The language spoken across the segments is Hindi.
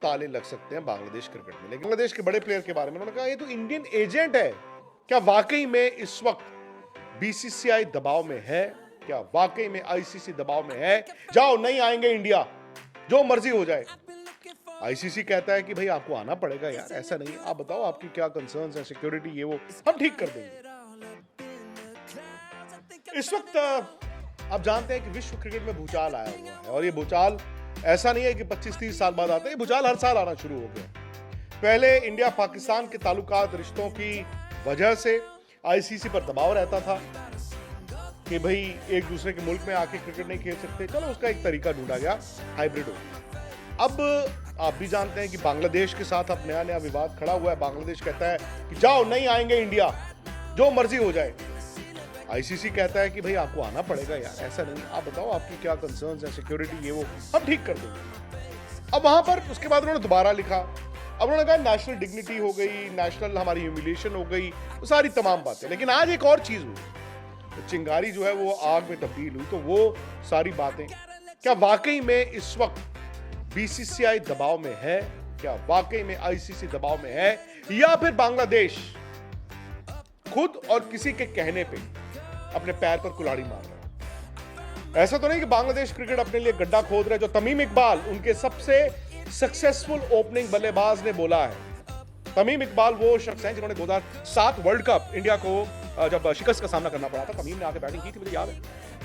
ताले लग सकते हैं बांग्लादेश क्रिकेट में। लेकिन बांग्लादेश के बड़े प्लेयर के बारे में उन्होंने कहा ये तो इंडियन एजेंट है। क्या वाकई में इस वक्त बीसीसीआई दबाव में है? क्या वाकई में आईसीसी दबाव में है? जाओ नहीं आएंगे इंडिया, जो मर्जी हो जाए। आईसीसी कहता है कि भाई आपको आना पड़ेगा यार, ऐसा नहीं। आप बताओ आपकी क्या कंसर्न्स हैं, सिक्योरिटी ये वो हम ठीक कर देंगे। इस वक्त आप जानते हैं कि विश्व क्रिकेट में भूचाल आया हुआ है, और ये भूचाल ऐसा नहीं है कि 25-30 साल बाद आता है, ये भूचाल हर साल आना शुरू हो गया। पहले इंडिया पाकिस्तान के ताल्लुकात रिश्तों की वजह से आईसीसी पर दबाव रहता था कि भाई एक दूसरे के मुल्क में आके क्रिकेट नहीं खेल सकते, चलो उसका एक तरीका ढूंढा गया, हाइब्रिड हो गया। अब आप भी जानते हैं कि बांग्लादेश के साथ अब नया नया विवाद खड़ा हुआ है। बांग्लादेश कहता है कि जाओ नहीं आएंगे इंडिया, जो मर्जी हो जाए। आईसीसी कहता है कि भाई आपको आना पड़ेगा यार, ऐसा नहीं। आप बताओ आपकी क्या कंसर्न्स हैं, सिक्योरिटी ये वो हम ठीक कर देंगे। अब वहां पर उसके बाद उन्होंने दोबारा लिखा, अब उन्होंने कहा नेशनल डिग्निटी हो गई, नेशनल हमारी ह्यूमिलिएशन हो गई, वो सारी तमाम बातें। लेकिन आज एक और चीज हुई, तो चिंगारी जो है वो आग में तब्दील हुई। तो वो सारी बातें क्या वाकई में इस वक्त बीसीसीआई दबाव में है? क्या वाकई में आईसीसी दबाव में है, या फिर बांग्लादेश खुद और किसी के कहने पे अपने पैर पर कुल्हाड़ी मार रहा है? ऐसा तो नहीं कि बांग्लादेश क्रिकेट अपने लिए गड्ढा खोद रहे। जो तमीम इकबाल, उनके सबसे सक्सेसफुल ओपनिंग बल्लेबाज, ने बोला है। तमीम इकबाल वो शख्स हैं जिन्होंने 2007 वर्ल्ड कप इंडिया को जब शिकस्त का सामना करना पड़ा था, तमीम ने आके बैटिंग की थी, मुझे याद है।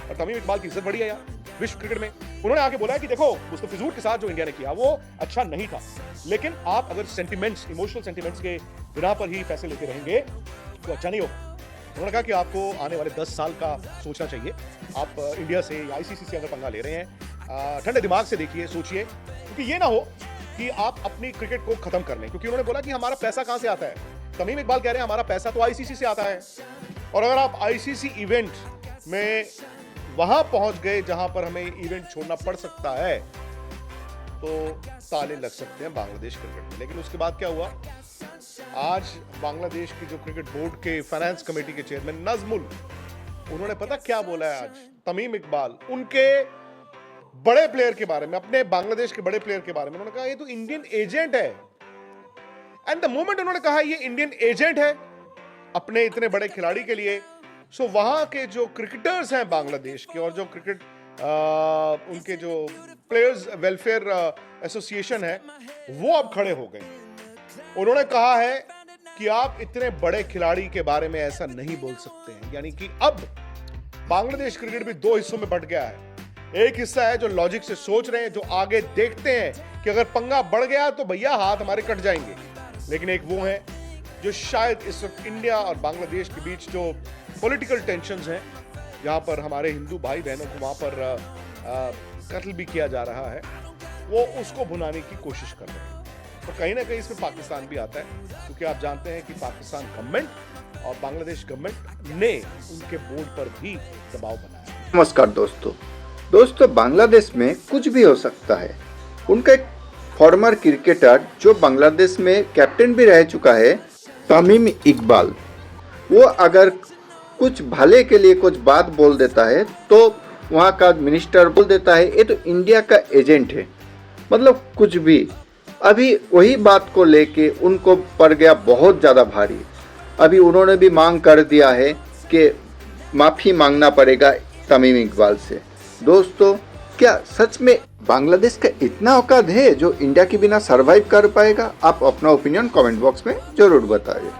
और तमीम इकबाल की इज्जत बढ़ी है यार विश्व क्रिकेट में। उन्होंने आके बोला कि देखो मुस्तफिजुर के साथ जो इंडिया ने किया वो अच्छा नहीं था, लेकिन आप अगर सेंटिमेंट्स, इमोशनल सेंटिमेंट्स के बिना पर ही फैसले लेते रहेंगे तो अच्छा नहीं होगा। उन्होंने कहा कि आपको आने वाले 10 साल का सोचना चाहिए। आप इंडिया से या आईसीसी से अगर पंगा ले रहे हैं, ठंडे दिमाग से देखिए, सोचिए, क्योंकि ये ना हो कि आप अपनी क्रिकेट को खत्म कर लें। क्योंकि उन्होंने बोला कि हमारा पैसा कहां से आता है? तमीम इकबाल कह रहे हैं हमारा पैसा तो आईसीसी से आता है। और अगर आप आईसीसी इवेंट में वहां पहुंच गए जहां पर हमें इवेंट छोड़ना पड़ सकता है, तो ताले लग सकते हैं बांग्लादेश क्रिकेट में। लेकिन उसके बाद क्या हुआ? आज बांग्लादेश की जो क्रिकेट बोर्ड के फाइनेंस कमेटी के चेयरमैन नजमुल, उन्होंने पता क्या बोला है आज? तमीम इकबाल उनके बड़े प्लेयर के बारे में, अपने बांग्लादेश के बड़े प्लेयर के बारे में उन्होंने कहा ये तो इंडियन एजेंट है। एंड द मोमेंट उन्होंने कहा ये इंडियन एजेंट है अपने इतने बड़े खिलाड़ी के लिए, सो वहां के जो क्रिकेटर्स हैं बांग्लादेश के, और जो क्रिकेट उनके जो प्लेयर्स वेलफेयर एसोसिएशन है, वो अब खड़े हो गए। उन्होंने कहा है कि आप इतने बड़े खिलाड़ी के बारे में ऐसा नहीं बोल सकते हैं। यानी कि अब बांग्लादेश क्रिकेट भी दो हिस्सों में बंट गया है। एक हिस्सा है जो लॉजिक से सोच रहे हैं, जो आगे देखते हैं कि अगर पंगा बढ़ गया तो भैया हाथ हमारे कट जाएंगे। लेकिन एक वो है जो शायद इस वक्त इंडिया और बांग्लादेश के बीच जो पॉलिटिकल टेंशंस हैं, जहां पर हमारे हिंदू भाई बहनों को वहां पर कत्ल भी किया जा रहा है, वो उसको भुनाने की कोशिश कर रहे हैं। तो कहीं ना कहीं इसमें पाकिस्तान भी आता है, क्योंकि आप जानते हैं कि पाकिस्तान गवर्नमेंट और बांग्लादेश गवर्नमेंट ने उनके बोर्ड पर भी दबाव बनाया। नमस्कार दोस्तों, बांग्लादेश में कुछ भी हो सकता है। उनका एक फॉर्मर क्रिकेटर जो बांग्लादेश में कैप्टन भी रह चुका है, तमीम इकबाल, वो अगर कुछ भले के लिए कुछ बात बोल देता है तो वहाँ का मिनिस्टर बोल देता है ये तो इंडिया का एजेंट है। मतलब कुछ भी। अभी वही बात को लेके उनको पड़ गया बहुत ज़्यादा भारी। अभी उन्होंने भी मांग कर दिया है कि माफ़ी मांगना पड़ेगा तमीम इकबाल से। दोस्तों, क्या सच में बांग्लादेश का इतना औकात है जो इंडिया के बिना सरवाइव कर पाएगा? आप अपना ओपिनियन कमेंट बॉक्स में जरूर बताइए।